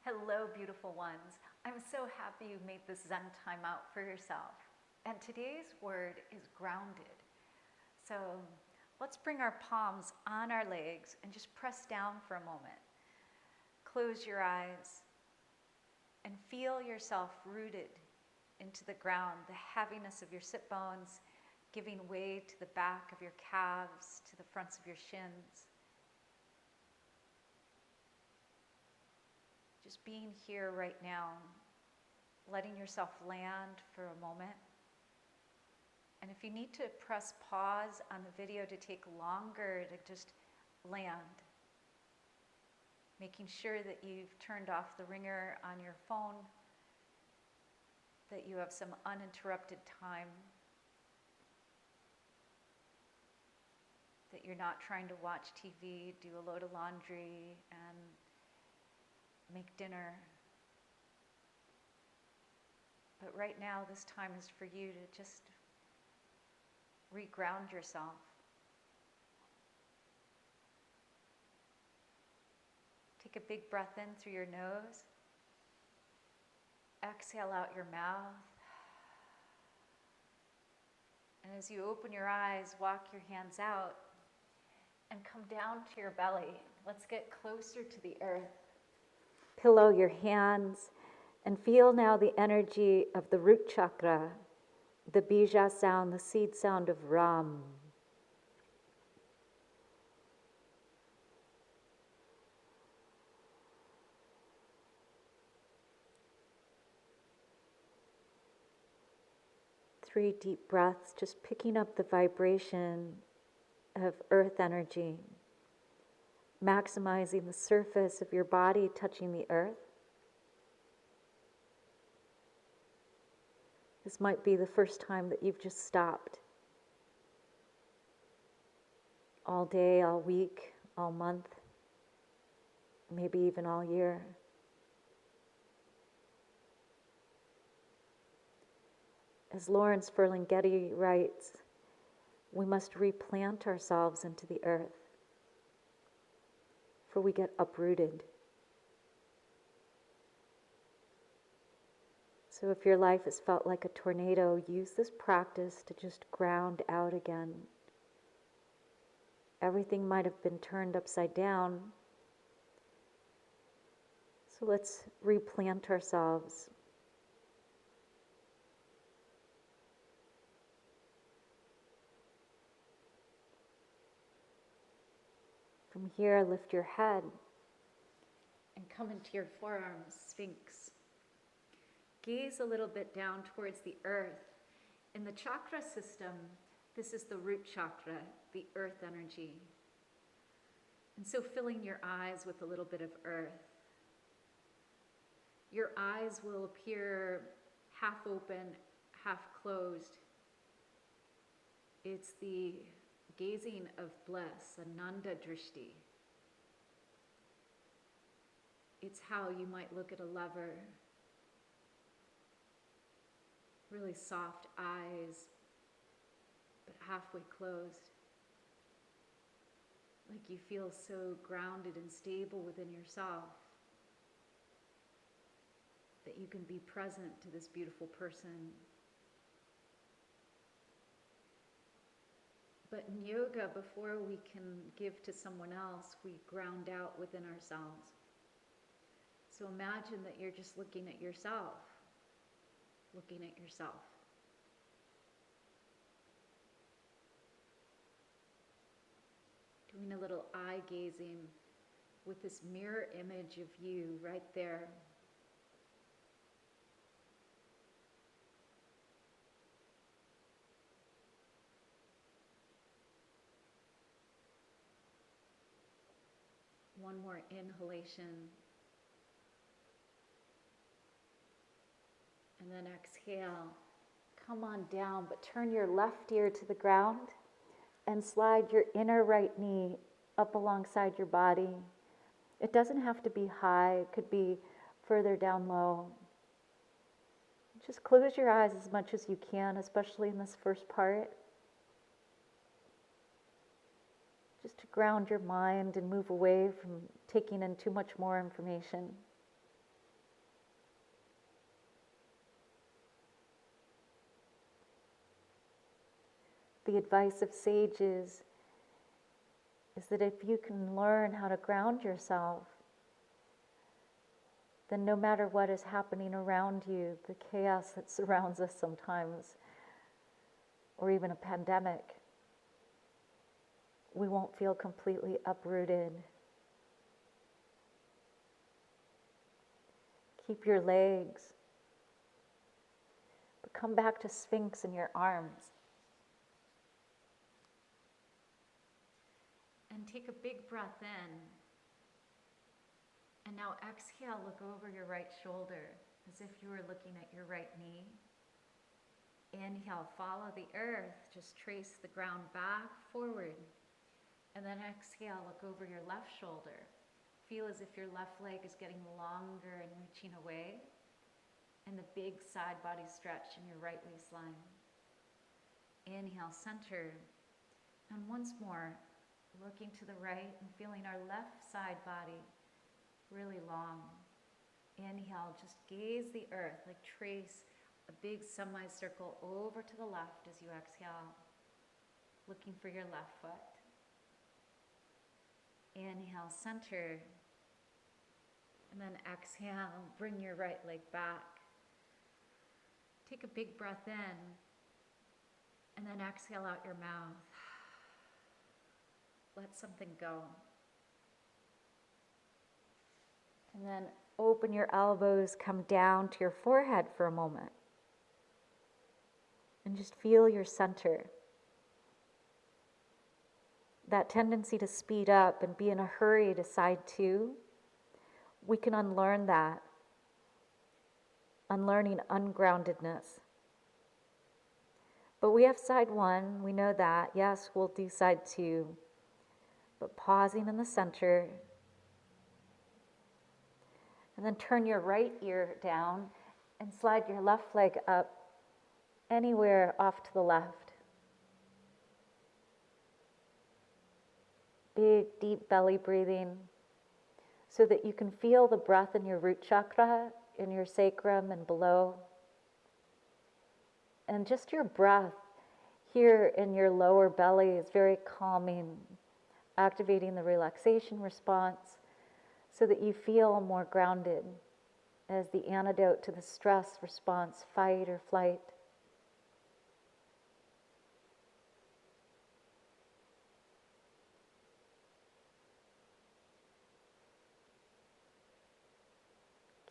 Hello, beautiful ones. I'm so happy you made this Zen time out for yourself. And today's word is grounded. So let's bring our palms on our legs and just press down for a moment. Close your eyes and feel yourself rooted into the ground, the heaviness of your sit bones giving way to the back of your calves, to the fronts of your shins. Just being here right now, letting yourself land for a moment. And if you need to press pause on the video to take longer to just land, making sure that you've turned off the ringer on your phone, that you have some uninterrupted time, that you're not trying to watch TV, do a load of laundry, and make dinner. But right now, this time is for you to just reground yourself. Take a big breath in through your nose. Exhale out your mouth. And as you open your eyes, walk your hands out and come down to your belly. Let's get closer to the earth. Pillow your hands and feel now the energy of the root chakra, the bija sound, the seed sound of Ram. Three deep breaths, just picking up the vibration of earth energy, maximizing the surface of your body touching the earth. This might be the first time that you've just stopped. All day, all week, all month, maybe even all year. As Lawrence FeelingGrounded writes, we must replant ourselves into the earth, for we get uprooted. So if your life has felt like a tornado, use this practice to just ground out again. Everything might have been turned upside down. So let's replant ourselves. From here, lift your head and come into your forearms, Sphinx. Gaze a little bit down towards the earth. In the chakra system, this is the root chakra, the earth energy. And so filling your eyes with a little bit of earth. Your eyes will appear half open, half closed. It's the gazing of bliss, Ananda Drishti. It's how you might look at a lover. Really soft eyes, but halfway closed. Like you feel so grounded and stable within yourself that you can be present to this beautiful person. But in yoga, before we can give to someone else, we ground out within ourselves. So imagine that you're just looking at yourself. Looking at yourself. Doing a little eye gazing with this mirror image of you right there. One more inhalation. And then exhale. Come on down, but turn your left ear to the ground and slide your inner right knee up alongside your body. It doesn't have to be high, it could be further down low. Just close your eyes as much as you can, especially in this first part. Just to ground your mind and move away from taking in too much more information. the advice of sages is that if you can learn how to ground yourself, then no matter what is happening around you, the chaos that surrounds us sometimes, or even a pandemic, we won't feel completely uprooted. Keep your legs, but come back to Sphinx in your arms. And take a big breath in. And now exhale, look over your right shoulder as if you were looking at your right knee. Inhale, follow the earth, just trace the ground back, forward. And then exhale, look over your left shoulder. Feel as if your left leg is getting longer and reaching away. And the big side body stretch in your right waistline. Inhale, center. And once more, looking to the right and feeling our left side body really long. Inhale, just gaze the earth, like trace a big semicircle over to the left as you exhale, looking for your left foot. Inhale, center, and then exhale, bring your right leg back. Take a big breath in, and then exhale out your mouth. Let something go. And then open your elbows, come down to your forehead for a moment. And just feel your center. That tendency to speed up and be in a hurry to side two, we can unlearn that. Unlearning ungroundedness. But we have side one, we know that. Yes, we'll do side two. But pausing in the center. And then turn your right ear down and slide your left leg up anywhere off to the left. Big, deep belly breathing so that you can feel the breath in your root chakra, in your sacrum and below. And just your breath here in your lower belly is very calming, activating the relaxation response, so that you feel more grounded as the antidote to the stress response, fight or flight.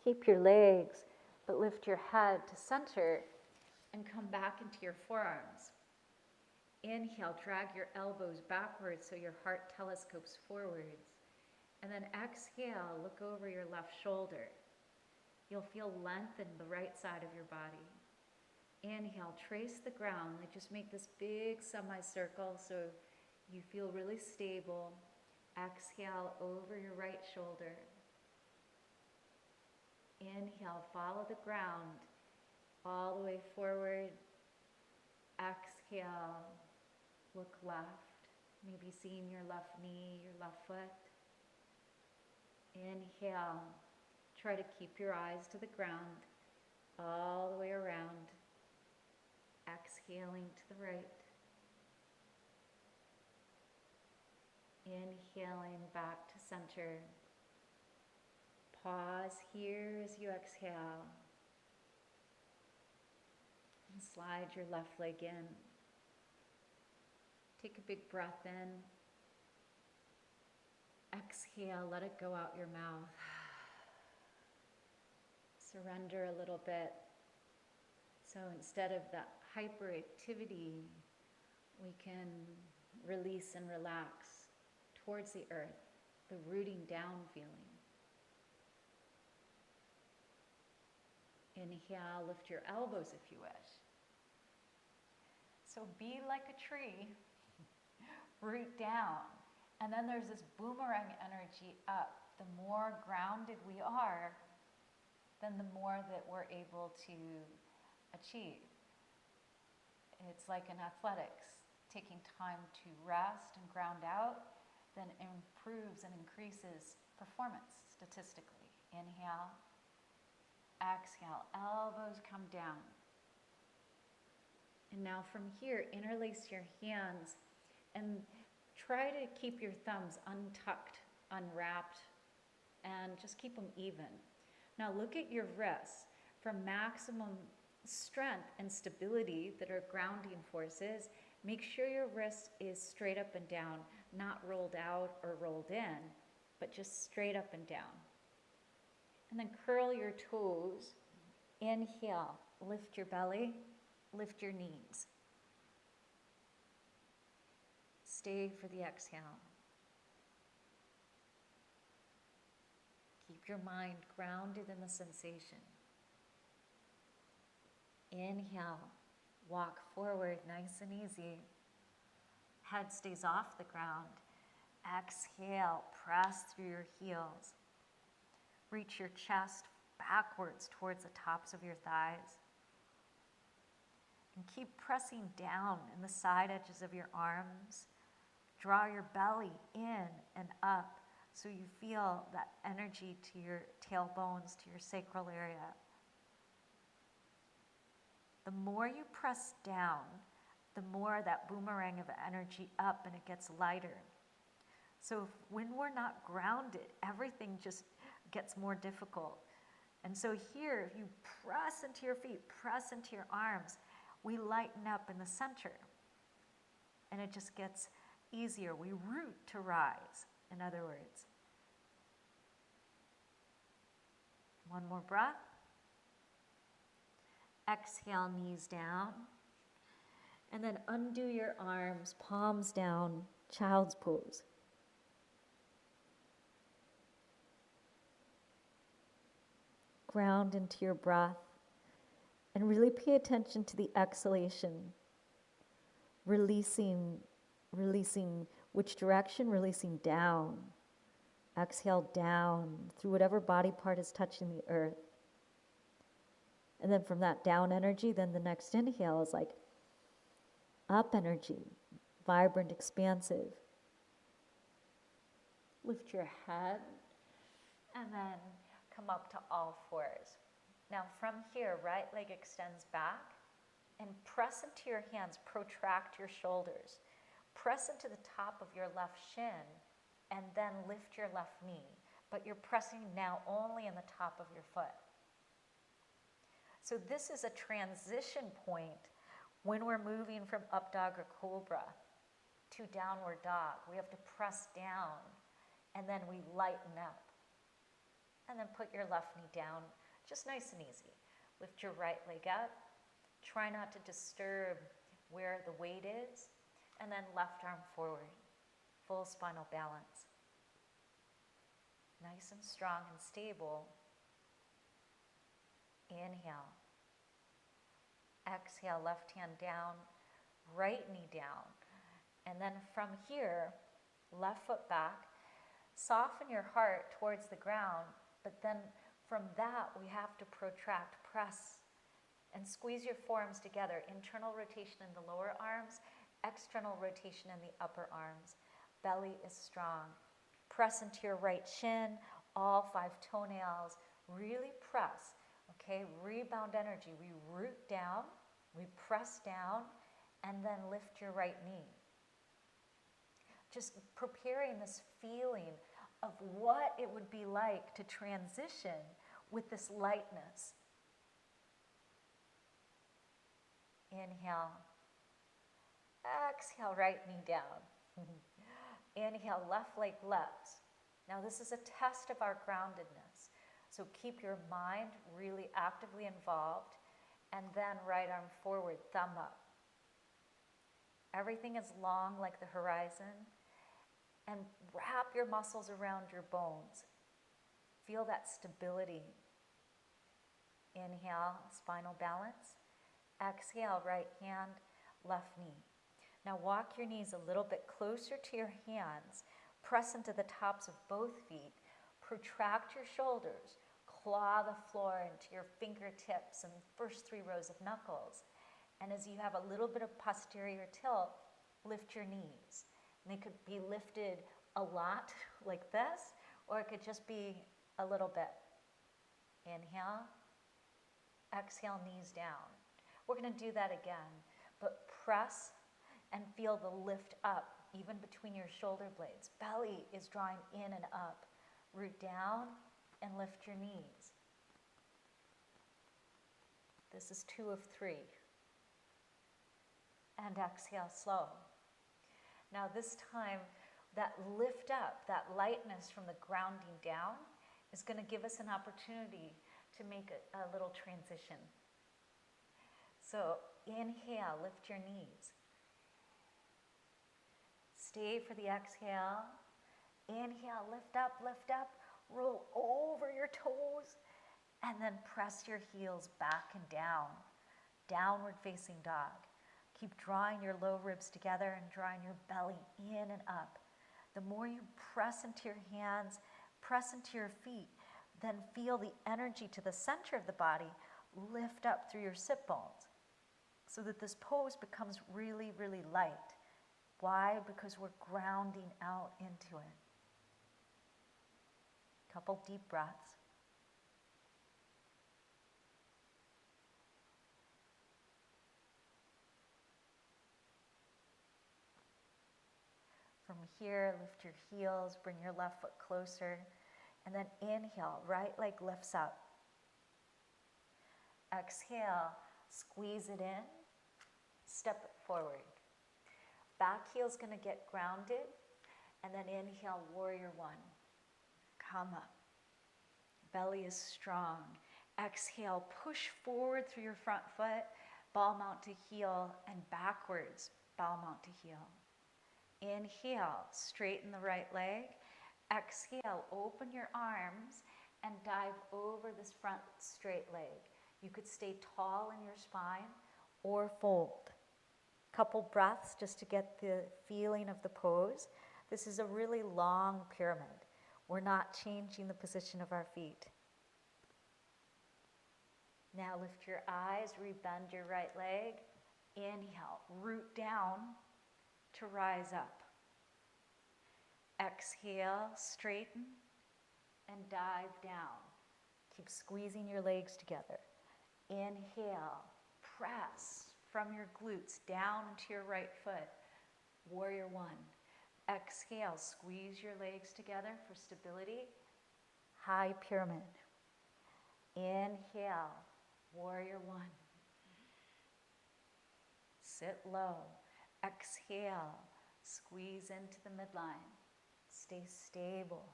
Keep your legs, but lift your head to center and come back into your forearms. Inhale, drag your elbows backwards so your heart telescopes forwards. And then exhale, look over your left shoulder. You'll feel length in the right side of your body. Inhale, trace the ground, like just make this big semicircle so you feel really stable. Exhale over your right shoulder. Inhale, follow the ground all the way forward. Exhale, look left, maybe seeing your left knee, your left foot. Inhale, try to keep your eyes to the ground all the way around. Exhaling to the right. Inhaling back to center. Pause here as you exhale. And slide your left leg in. Take a big breath in. Exhale, let it go out your mouth. Surrender a little bit. So instead of that hyperactivity, we can release and relax towards the earth, the rooting down feeling. Inhale, lift your elbows if you wish. So be like a tree, root down. And then there's this boomerang energy up. The more grounded we are, then the more that we're able to achieve. It's like in athletics, taking time to rest and ground out, then improves and increases performance statistically. Inhale, exhale, elbows come down. And now from here, interlace your hands and try to keep your thumbs untucked, unwrapped, and just keep them even. Now look at your wrists. For maximum strength and stability that are grounding forces, make sure your wrist is straight up and down, not rolled out or rolled in, but just straight up and down. And then curl your toes. Inhale, lift your belly, lift your knees. Stay for the exhale. Keep your mind grounded in the sensation. Inhale, walk forward nice and easy. Head stays off the ground. Exhale, press through your heels. Reach your chest backwards towards the tops of your thighs. And keep pressing down in the side edges of your arms. Draw your belly in and up so you feel that energy to your tailbones, to your sacral area. The more you press down, the more that boomerang of energy up and it gets lighter. So when we're not grounded, everything just gets more difficult. And so here, if you press into your feet, press into your arms, we lighten up in the center. And it just gets easier. We root to rise, in other words. One more breath. Exhale, knees down. And then undo your arms, palms down, child's pose. Ground into your breath and really pay attention to the exhalation. Releasing which direction? Releasing down. Exhale down through whatever body part is touching the earth. And then from that down energy, then the next inhale is like up energy, vibrant, expansive. Lift your head and then come up to all fours. Now from here, right leg extends back and press into your hands, protract your shoulders. Press into the top of your left shin and then lift your left knee. But you're pressing now only in the top of your foot. So this is a transition point when we're moving from up dog or cobra to downward dog. We have to press down and then we lighten up. And then put your left knee down, just nice and easy. Lift your right leg up. Try not to disturb where the weight is. And then left arm forward, full spinal balance. Nice and strong and stable. Inhale. Exhale, left hand down, right knee down. And then from here, left foot back. Soften your heart towards the ground, but then from that we have to protract, press, and squeeze your forearms together. Internal rotation in the lower arms, external rotation in the upper arms. Belly is strong. Press into your right shin, all 5 toenails. Really press, okay? Rebound energy. We root down, we press down, and then lift your right knee. Just preparing this feeling of what it would be like to transition with this lightness. Inhale. Exhale, right knee down. Inhale, left leg left. Now this is a test of our groundedness. So keep your mind really actively involved, and then right arm forward, thumb up. Everything is long like the horizon, and wrap your muscles around your bones. Feel that stability. Inhale, spinal balance. Exhale, right hand, left knee. Now walk your knees a little bit closer to your hands. Press into the tops of both feet. Protract your shoulders. Claw the floor into your fingertips and first 3 rows of knuckles. And as you have a little bit of posterior tilt, lift your knees. And they could be lifted a lot like this, or it could just be a little bit. Inhale. Exhale, knees down. We're going to do that again, but press and feel the lift up, even between your shoulder blades. Belly is drawing in and up. Root down and lift your knees. This is 2 of 3. And exhale slow. Now this time, that lift up, that lightness from the grounding down is going to give us an opportunity to make a little transition. So inhale, lift your knees. Stay for the exhale. Inhale, lift up, roll over your toes, and then press your heels back and down. Downward facing dog. Keep drawing your low ribs together and drawing your belly in and up. The more you press into your hands, press into your feet, then feel the energy to the center of the body lift up through your sit bones so that this pose becomes really, really light. Why? Because we're grounding out into it. Couple deep breaths. From here, lift your heels, bring your left foot closer, and then inhale, right leg lifts up. Exhale, squeeze it in, step it forward. Back heel's gonna get grounded, and then inhale, warrior 1. Come up. Belly is strong. Exhale, push forward through your front foot, ball mount to heel, and backwards, ball mount to heel. Inhale, straighten the right leg. Exhale, open your arms and dive over this front straight leg. You could stay tall in your spine or fold. Couple breaths just to get the feeling of the pose. This is a really long pyramid. We're not changing the position of our feet. Now lift your eyes, rebend your right leg. Inhale, root down to rise up. Exhale, straighten and dive down. Keep squeezing your legs together. Inhale, press from your glutes down into your right foot. Warrior 1. Exhale, squeeze your legs together for stability. High pyramid. Inhale, warrior 1. Sit low. Exhale, squeeze into the midline. Stay stable.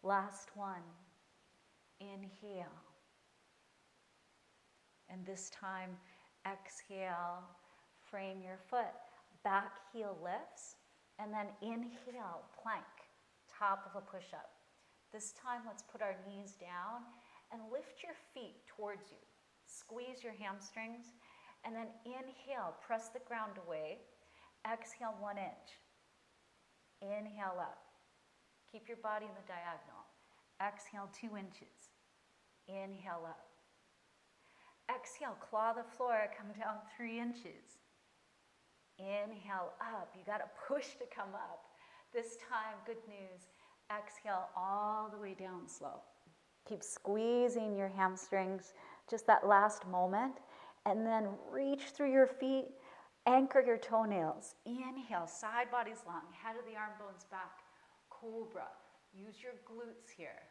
Last one. Inhale. And this time, exhale, frame your foot. Back heel lifts, and then inhale, plank, top of a push-up. This time, let's put our knees down and lift your feet towards you. Squeeze your hamstrings, and then inhale, press the ground away. Exhale, 1 inch. Inhale up. Keep your body in the diagonal. Exhale, 2 inches. Inhale up. Exhale, claw the floor, come down 3 inches. Inhale up. You got to push to come up. This time, good news. Exhale all the way down slow. Keep squeezing your hamstrings, just that last moment, and then reach through your feet, anchor your toenails. Inhale, side body's long, head of the arm bones back. Cobra. Use your glutes here.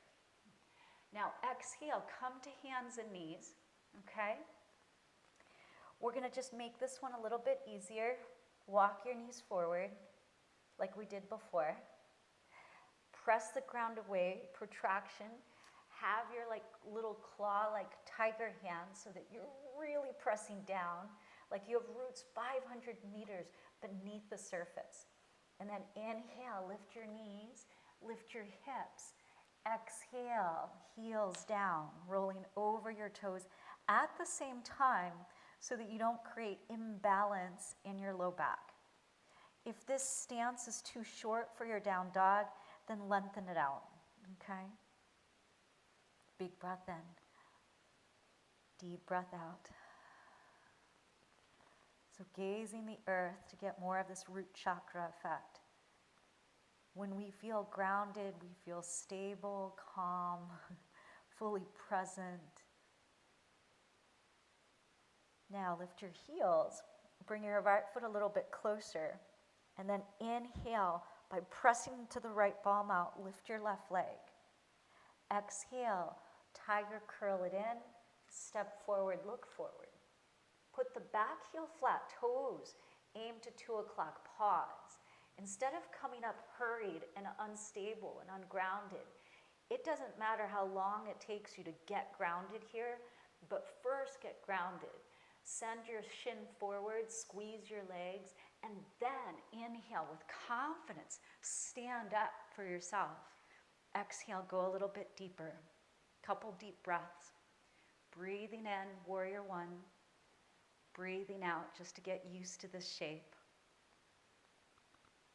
Now exhale, come to hands and knees, okay? We're gonna just make this one a little bit easier. Walk your knees forward, like we did before. Press the ground away, protraction. Have your little claw-like tiger hands so that you're really pressing down, like you have roots 500 meters beneath the surface. And then inhale, lift your knees, lift your hips. Exhale, heels down, rolling over your toes at the same time so that you don't create imbalance in your low back. If this stance is too short for your down dog, then lengthen it out, okay? Big breath in, deep breath out. So gazing the earth to get more of this root chakra effect. When we feel grounded, we feel stable, calm, fully present. Now lift your heels bring your right foot a little bit closer. And then inhale by pressing to the right palm out, lift your left leg. Exhale, tiger curl it in, step forward, look forward. Put the back heel flat, toes aim to 2 o'clock, pause. Instead of coming up hurried and unstable and ungrounded, it doesn't matter how long it takes you to get grounded here, but first get grounded. Send your shin forward, squeeze your legs, and then inhale with confidence. Stand up for yourself. Exhale, go a little bit deeper. Couple deep breaths. Breathing in, warrior one. Breathing out just to get used to this shape.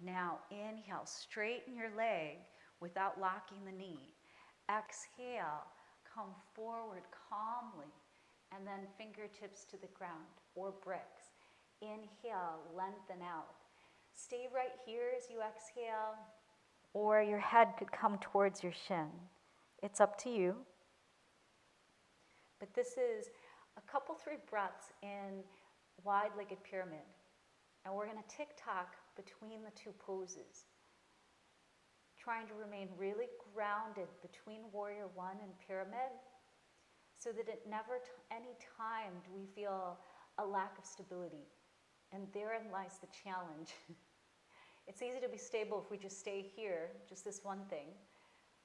Now inhale, straighten your leg without locking the knee. Exhale, come forward calmly, and then fingertips to the ground or bricks. Inhale, lengthen out. Stay right here as you exhale, or your head could come towards your shin. It's up to you. But this is a couple, 3 breaths in wide-legged pyramid. And we're going to tick-tock between the 2 poses, trying to remain really grounded between warrior one and pyramid, so that at never any time do we feel a lack of stability. And therein lies the challenge. It's easy to be stable if we just stay here, just this one thing.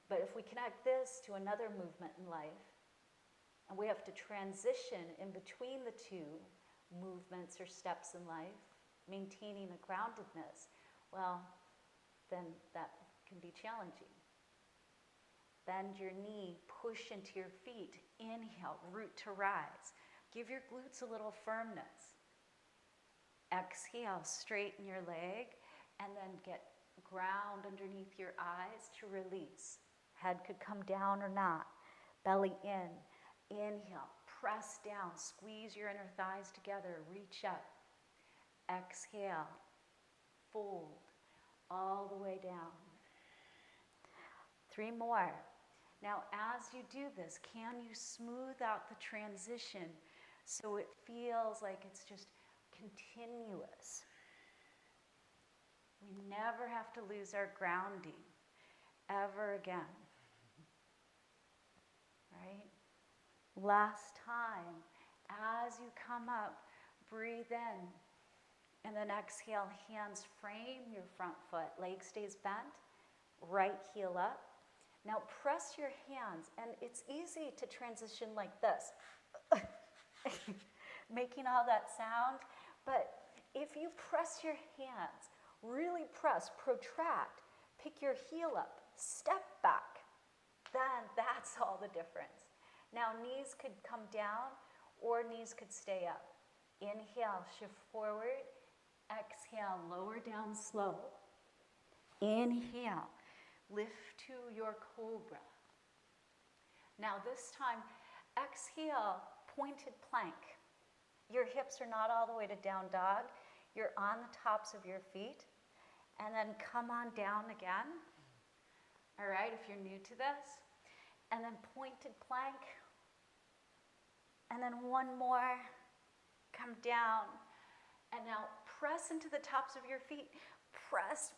But if we connect this to another movement in life, and we have to transition in between the 2 movements or steps in life, maintaining a groundedness, well, then that can be challenging. Bend your knee, push into your feet. Inhale, root to rise. Give your glutes a little firmness. Exhale, straighten your leg, and then get ground underneath your eyes to release. Head could come down or not. Belly in. Inhale, press down, squeeze your inner thighs together, reach up. Exhale, fold all the way down. 3 more. Now, as you do this, can you smooth out the transition so it feels like it's just continuous? We never have to lose our grounding ever again. Right? Last time, as you come up, breathe in, and then exhale, hands frame your front foot, leg stays bent, right heel up. Now press your hands, and it's easy to transition like this, making all that sound, but if you press your hands, really press, protract, pick your heel up, step back, then that's all the difference. Now knees could come down or knees could stay up. Inhale, shift forward. Exhale, lower down slow. Inhale, lift to your cobra. Now this time, exhale, pointed plank. Your hips are not all the way to down dog. You're on the tops of your feet. And then come on down again. All right, if you're new to this. And then pointed plank. And then one more. Come down. And now press into the tops of your feet. Press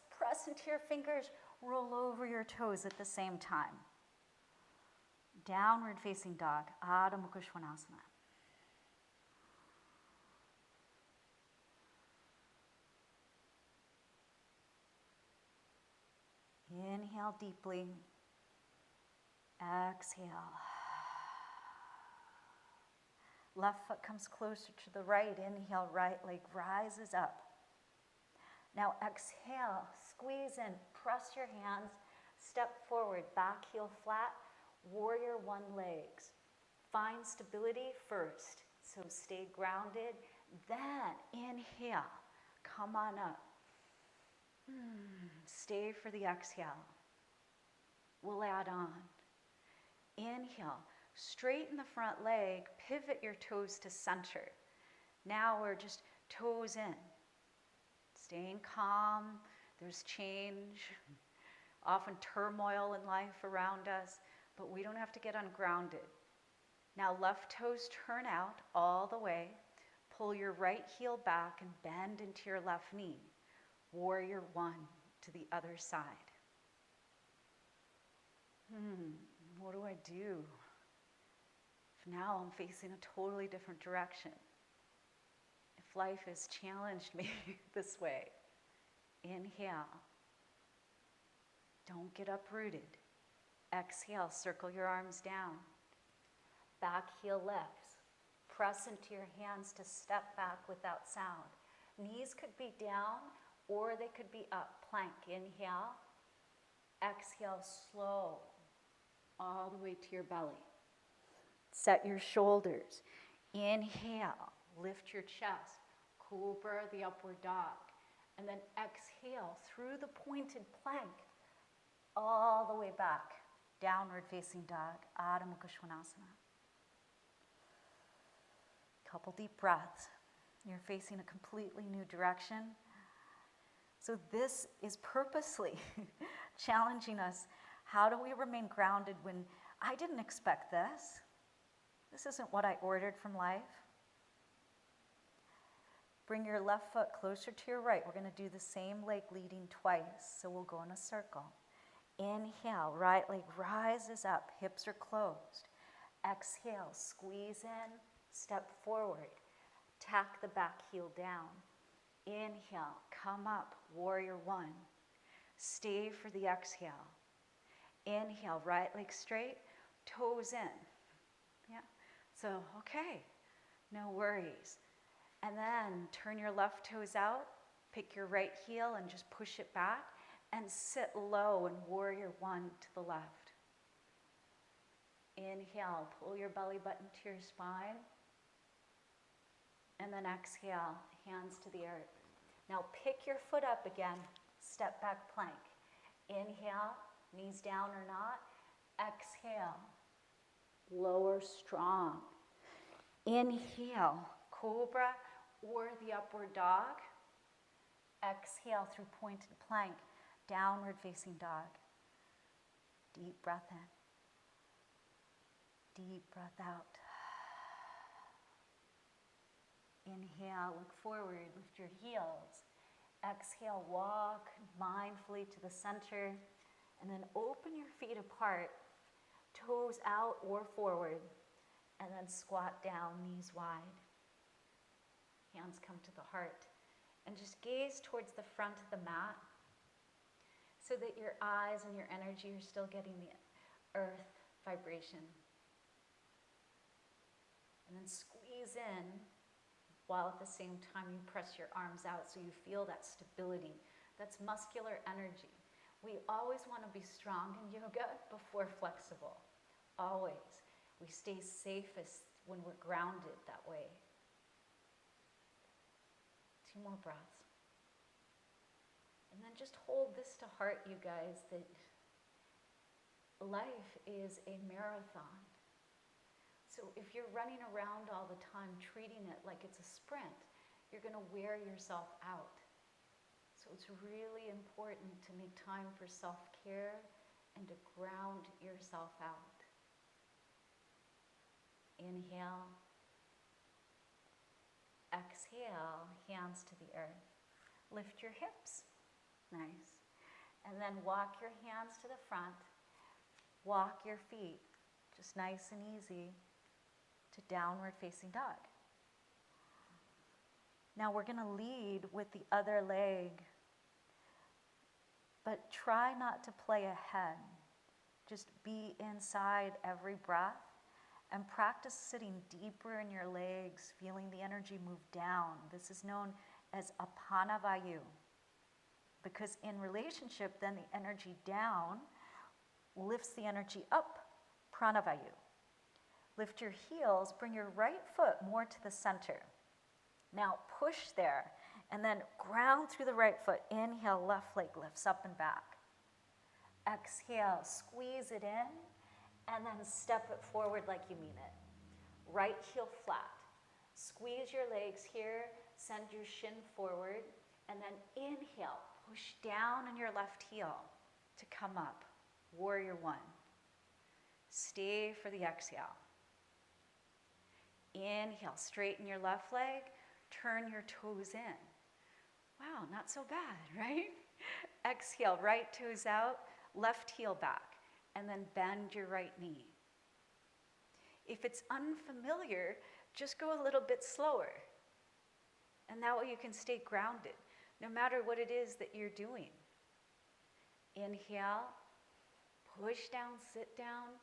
into your fingers. Roll over your toes at the same time. Downward facing dog, Adho Mukha Svanasana. Inhale deeply. Exhale. Left foot comes closer to the right. Inhale, right leg rises up. Now exhale, squeeze in, press your hands, step forward, back heel flat, warrior one legs. Find stability first, so stay grounded. Then inhale, come on up. Stay for the exhale. We'll add on. Inhale, straighten the front leg, pivot your toes to center. Now we're just toes in. Staying calm, there's change, often turmoil in life around us, but we don't have to get ungrounded. Now left toes turn out all the way, Pull your right heel back and bend into your left knee. Warrior one to the other side. What do I do? If now I'm facing a totally different direction. If life has challenged me this way. Inhale. Don't get uprooted. Exhale, circle your arms down. Back heel lifts. Press into your hands to step back without sound. Knees could be down or they could be up. Plank, inhale. Exhale, slow, all the way to your belly. Set your shoulders. Inhale, lift your chest. Cobra, the upward dog. And then exhale through the pointed plank, all the way back. Downward facing dog, Adho Mukha Svanasana. Couple deep breaths. You're facing a completely new direction. So this is purposely challenging us. How do we remain grounded when I didn't expect this? This isn't what I ordered from life. Bring your left foot closer to your right. We're going to do the same leg leading twice. So we'll go in a circle. Inhale, right leg rises up, hips are closed. Exhale, squeeze in, step forward. Tack the back heel down. Inhale, come up, warrior one. Stay for the exhale. Inhale, right leg straight, toes in. Yeah, so okay, no worries. And then turn your left toes out, pick your right heel and just push it back and sit low in warrior one to the left. Inhale, pull your belly button to your spine. And then exhale, hands to the earth. Now pick your foot up again, step back plank. Inhale, knees down or not. Exhale, lower strong. Inhale, cobra or the upward dog. Exhale through pointed plank, downward facing dog. Deep breath in. Deep breath out. Inhale, look forward, lift your heels. Exhale, walk mindfully to the center. And then open your feet apart, toes out or forward. And then squat down, knees wide. Hands come to the heart. And just gaze towards the front of the mat so that your eyes and your energy are still getting the earth vibration. And then squeeze in while at the same time you press your arms out so you feel that stability. That's muscular energy. We always want to be strong in yoga before flexible. Always. We stay safest when we're grounded that way. 2 more breaths. And then just hold this to heart, you guys, that life is a marathon. So if you're running around all the time treating it like it's a sprint, you're going to wear yourself out. So it's really important to make time for self-care and to ground yourself out. Inhale. Exhale, hands to the earth. Lift your hips. Nice. And then walk your hands to the front. Walk your feet, just nice and easy, to downward facing dog. Now we're going to lead with the other leg, but try not to play ahead. Just be inside every breath and practice sitting deeper in your legs, feeling the energy move down. This is known as Apanavayu, because in relationship, then the energy down lifts the energy up, Pranavayu. Lift your heels, bring your right foot more to the center. Now push there, and then ground through the right foot. Inhale, left leg lifts up and back. Exhale, squeeze it in, and then step it forward like you mean it. Right heel flat. Squeeze your legs here, send your shin forward, and then inhale, push down on your left heel to come up. Warrior one. Stay for the exhale. Inhale, straighten your left leg, turn your toes in. Wow, not so bad, right? Exhale, right toes out, left heel back, and then bend your right knee. If it's unfamiliar, just go a little bit slower. And that way you can stay grounded, no matter what it is that you're doing. Inhale, push down, sit down.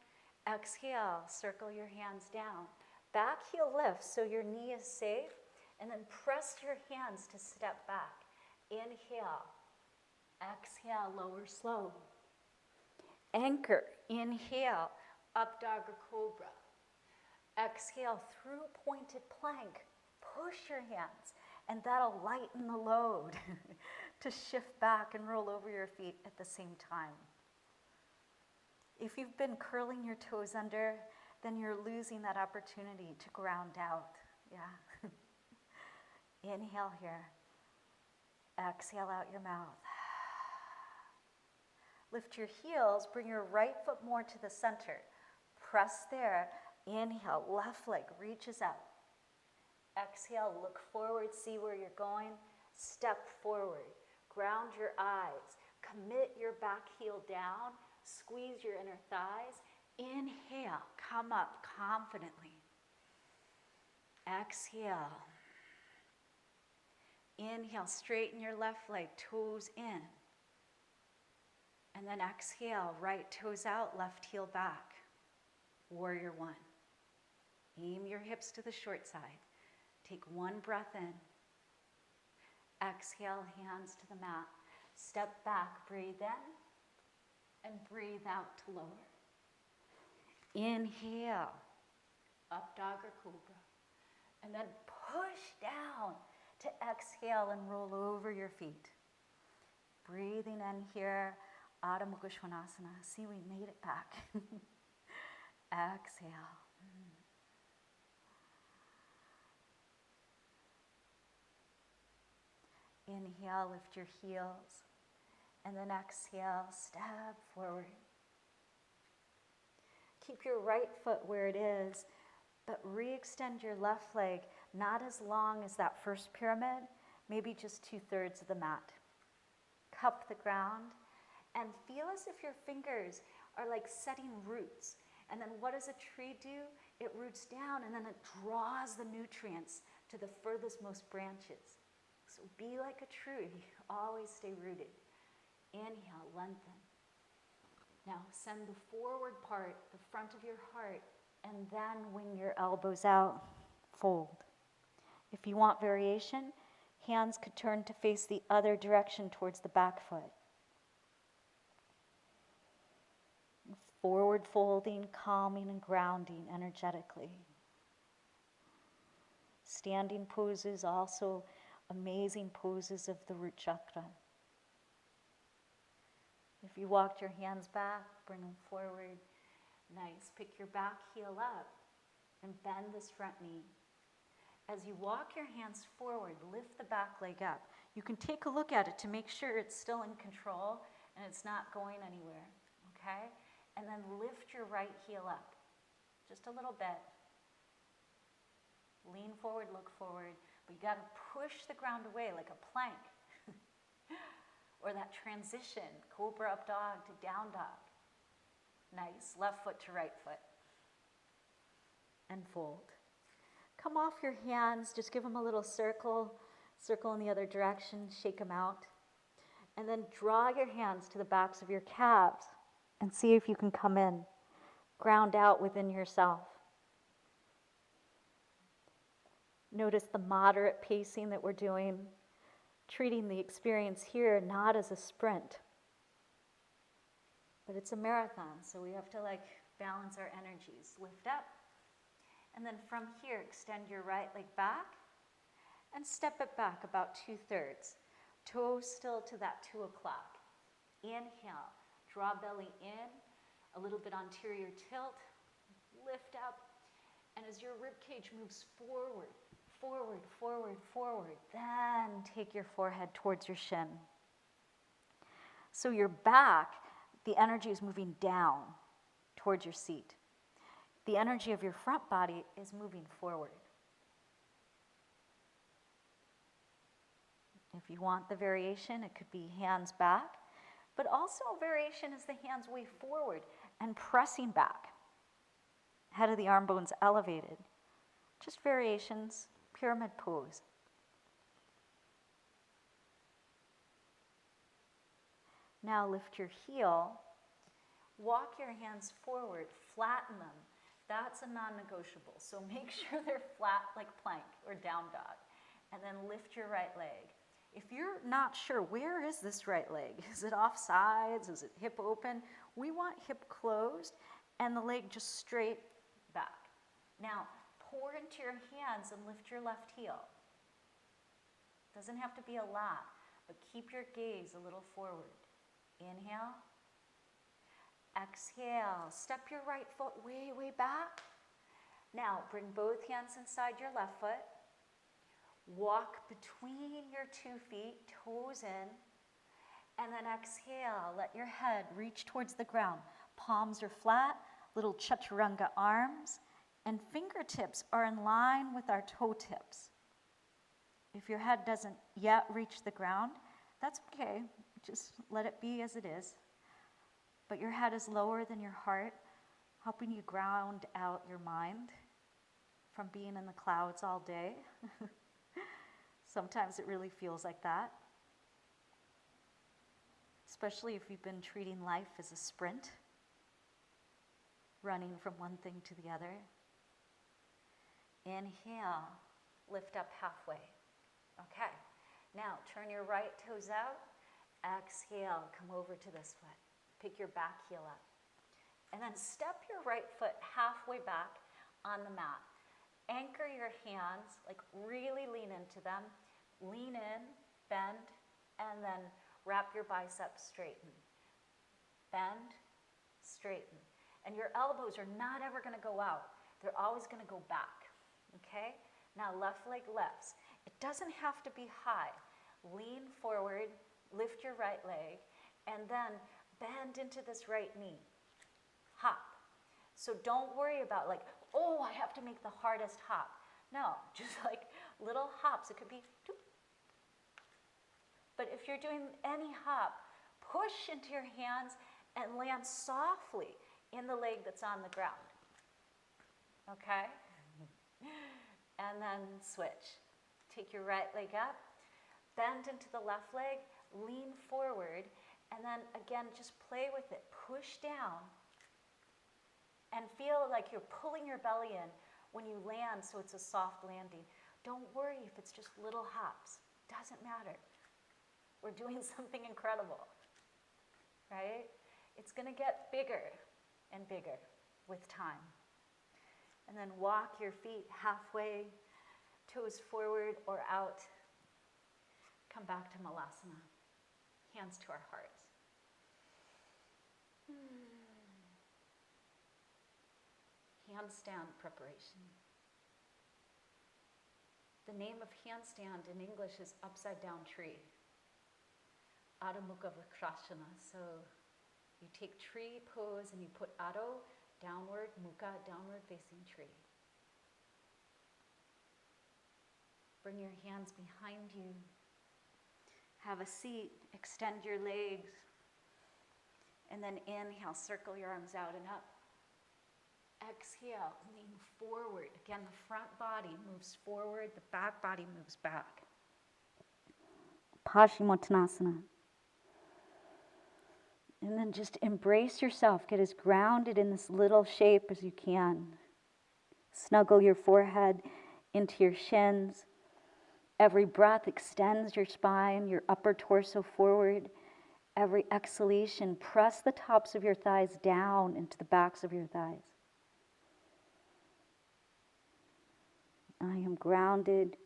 Exhale, circle your hands down. Back heel lifts so your knee is safe, and then press your hands to step back. Inhale, exhale, lower slow. Anchor, inhale, up dog or cobra. Exhale through pointed plank. Push your hands, and that'll lighten the load to shift back and roll over your feet at the same time. If you've been curling your toes under, then you're losing that opportunity to ground out. Yeah. Inhale here. Exhale out your mouth. Lift your heels, bring your right foot more to the center. Press there. Inhale, left leg reaches out. Exhale, look forward, see where you're going. Step forward. Ground your eyes. Commit your back heel down. Squeeze your inner thighs. Inhale, come up confidently. Exhale. Inhale, straighten your left leg, toes in. And then exhale, right toes out, left heel back. Warrior one. Aim your hips to the short side. Take one breath in. Exhale, hands to the mat. Step back, breathe in, and breathe out to lower. Inhale, up dog or cobra. And then push down to exhale and roll over your feet. Breathing in here, Adho Mukha Svanasana. See, we made it back. Exhale. Inhale, lift your heels. And then exhale, step forward. Keep your right foot where it is, but re-extend your left leg, not as long as that first pyramid, maybe just 2/3 of the mat. Cup the ground and feel as if your fingers are like setting roots. And then what does a tree do? It roots down and then it draws the nutrients to the furthest most branches. So be like a tree, always stay rooted. Inhale, lengthen. Now send the forward part, the front of your heart, and then wing your elbows out, fold. If you want variation, hands could turn to face the other direction towards the back foot. Forward folding, calming and grounding energetically. Standing poses, also amazing poses of the root chakra. If you walked your hands back, bring them forward. Nice. Pick your back heel up and bend this front knee. As you walk your hands forward, lift the back leg up. You can take a look at it to make sure it's still in control and it's not going anywhere, okay? And then lift your right heel up, just a little bit. Lean forward, look forward, but you gotta push the ground away like a plank. Or that transition, cobra up dog to down dog. Nice, left foot to right foot. And fold. Come off your hands, just give them a little circle in the other direction, shake them out. And then draw your hands to the backs of your calves and see if you can come in. Ground out within yourself. Notice the moderate pacing that we're doing, treating the experience here not as a sprint, but it's a marathon, so we have to balance our energies. Lift up, and then from here, extend your right leg back, and step it back about 2/3. Toes still to that 2 o'clock. Inhale, draw belly in, a little bit anterior tilt, lift up, and as your rib cage moves forward, forward, forward, forward, then take your forehead towards your shin. So your back, the energy is moving down towards your seat. The energy of your front body is moving forward. If you want the variation, it could be hands back, but also a variation is the hands way forward and pressing back. Head of the arm bones elevated. Just variations, pyramid pose. Now lift your heel, walk your hands forward, flatten them. That's a non-negotiable. So make sure they're flat like plank or down dog. And then lift your right leg. If you're not sure, where is this right leg? Is it off sides? Is it hip open? We want hip closed and the leg just straight back. Now, pour into your hands and lift your left heel. Doesn't have to be a lot, but keep your gaze a little forward. Inhale. Exhale. Step your right foot way, way back. Now, bring both hands inside your left foot. Walk between your 2 feet, toes in, and then exhale. Let your head reach towards the ground. Palms are flat, little chaturanga arms, and fingertips are in line with our toe tips. If your head doesn't yet reach the ground, that's okay. Just let it be as it is. But your head is lower than your heart, helping you ground out your mind from being in the clouds all day. Sometimes it really feels like that, especially if you've been treating life as a sprint, running from one thing to the other. Inhale, lift up halfway. Okay, now turn your right toes out. Exhale, come over to this foot. Pick your back heel up. And then step your right foot halfway back on the mat. Anchor your hands, like really lean into them. Lean in, bend, and then wrap your biceps, straighten. Bend, straighten. And your elbows are not ever gonna go out. They're always gonna go back, okay? Now left leg lifts. It doesn't have to be high. Lean forward, lift your right leg, and then bend into this right knee. Hop. So don't worry about like, oh, I have to make the hardest hop. No, just like little hops. It could be doop. But if you're doing any hop, push into your hands and land softly in the leg that's on the ground. Okay? And then switch. Take your right leg up, bend into the left leg, lean forward, and then again, just play with it. Push down and feel like you're pulling your belly in when you land so it's a soft landing. Don't worry if it's just little hops. Doesn't matter. We're doing something incredible, right? It's going to get bigger and bigger with time. And then walk your feet halfway, toes forward or out. Come back to Malasana. Hands to our hearts. Handstand preparation. The name of handstand in English is upside down tree. Adho Mukha Vrksasana. So you take tree pose and you put Adho, downward, Mukha, downward facing tree. Bring your hands behind you. Have a seat, extend your legs, and then inhale, circle your arms out and up. Exhale, lean forward. Again, the front body moves forward, the back body moves back. Paschimottanasana. And then just embrace yourself. Get as grounded in this little shape as you can. Snuggle your forehead into your shins. Every breath extends your spine, your upper torso forward. Every exhalation, press the tops of your thighs down into the backs of your thighs. I am grounded.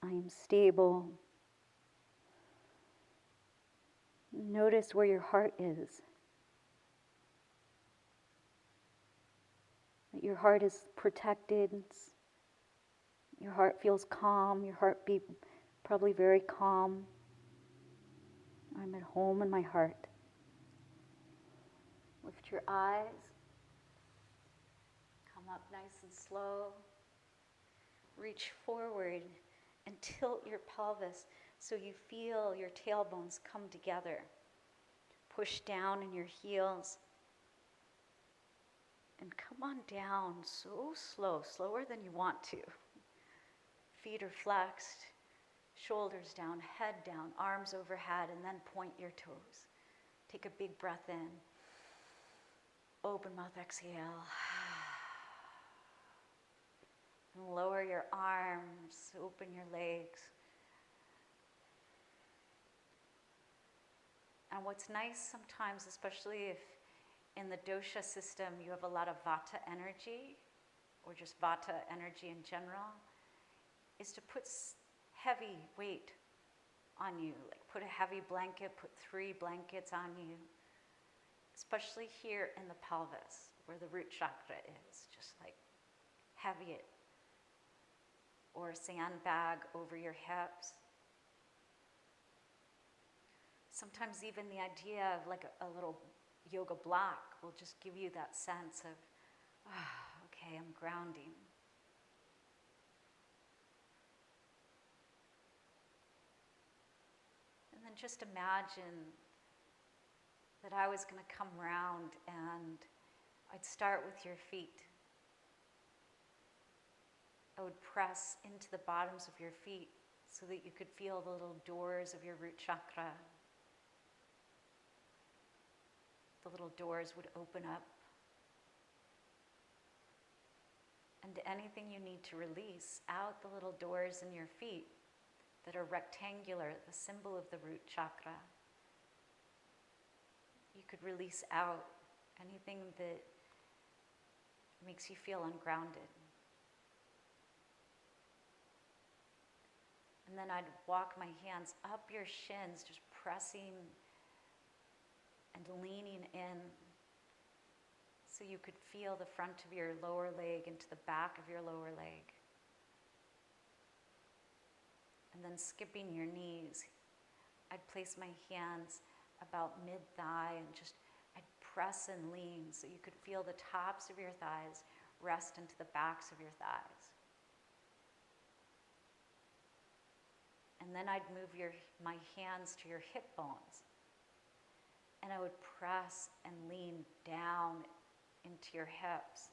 I am stable. Notice where your heart is. That your heart is protected. Your heart feels calm. Your heartbeat probably very calm. I'm at home in my heart. Lift your eyes. Come up nice and slow. Reach forward and tilt your pelvis So you feel your tailbones come together. Push down in your heels. And come on down so slow, slower than you want to. Feet are flexed, shoulders down, head down, arms overhead, and then point your toes. Take a big breath in. Open mouth, exhale. And lower your arms, open your legs. And what's nice sometimes, especially if in the dosha system you have a lot of vata energy, or just vata energy in general, is to put heavy weight on you. Like put a heavy blanket, put 3 blankets on you, especially here in the pelvis where the root chakra is. Just like heavy it. Or a sandbag over your hips. Sometimes even the idea of like a little yoga block will just give you that sense of, okay, I'm grounding. And then just imagine that I was going to come round and I'd start with your feet. I would press into the bottoms of your feet so that you could feel the little doors of your root chakra. The little doors would open up. And anything you need to release out the little doors in your feet that are rectangular, the symbol of the root chakra, you could release out anything that makes you feel ungrounded. And then I'd walk my hands up your shins, just pressing and leaning in so you could feel the front of your lower leg into the back of your lower leg. And then skipping your knees, I'd place my hands about mid-thigh and I'd press and lean so you could feel the tops of your thighs rest into the backs of your thighs. And then I'd move my hands to your hip bones. And I would press and lean down into your hips.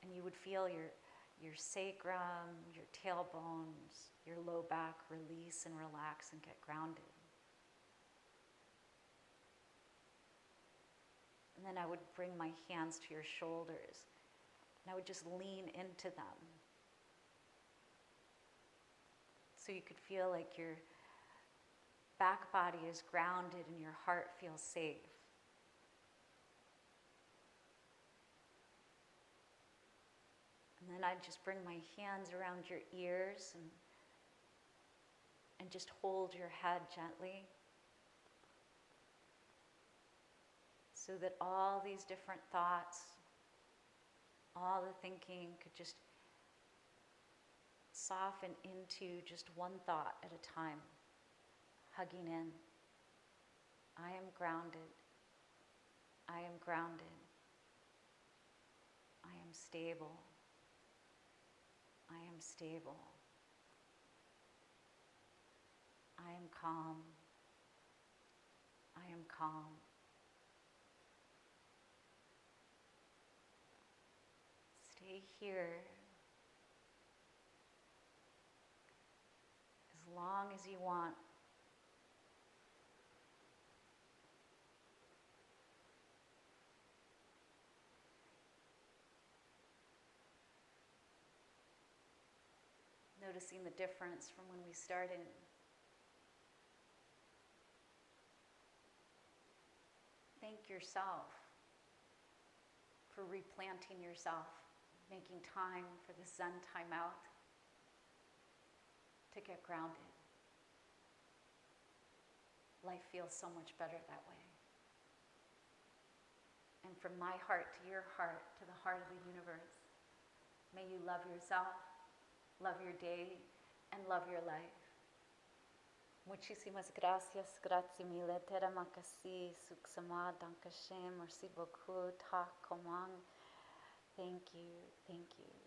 And you would feel your sacrum, your tailbones, your low back release and relax and get grounded. And then I would bring my hands to your shoulders. And I would just lean into them. So you could feel like your back body is grounded and your heart feels safe. And then I'd just bring my hands around your ears and just hold your head gently so that all these different thoughts, all the thinking could just soften into just one thought at a time, hugging in. I am grounded. I am grounded. I am stable. I am stable. I am calm. I am calm. Stay here as long as you want. Noticing the difference from when we started. Thank yourself for replanting yourself, making time for the Zen time out to get grounded. Life feels so much better that way. And from my heart to your heart, to the heart of the universe, may you love yourself, love your day, and love your life. Muchísimas gracias, grazie mille, teremakasi, suksama, dankashem, merci beaucoup, ta komang. Thank you, thank you.